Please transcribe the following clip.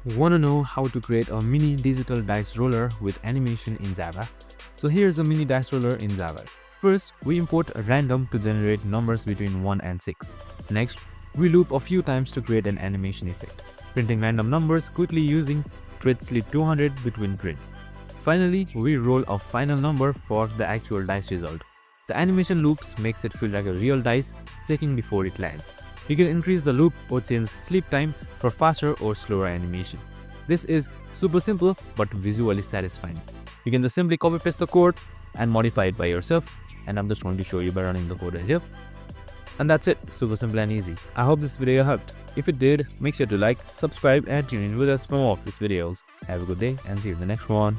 Want to know how to create a mini digital dice roller with animation in Java? So here's a mini dice roller in Java. First, we import a random to generate numbers between 1 and 6. Next, we loop a few times to create an animation effect, printing random numbers quickly using thread 200 between threads. Finally, we roll a final number for the actual dice result. The animation loops makes it feel like a real dice shaking before it lands. You can increase the loop or change sleep time for faster or slower animation. This is super simple but visually satisfying. You can just simply copy paste the code and modify it by yourself, and I'm just going to show you by running the code right here. And that's it, super simple and easy. I hope this video helped. If it did, make sure to like, subscribe and tune in with us for more of these videos. Have a good day and see you in the next one.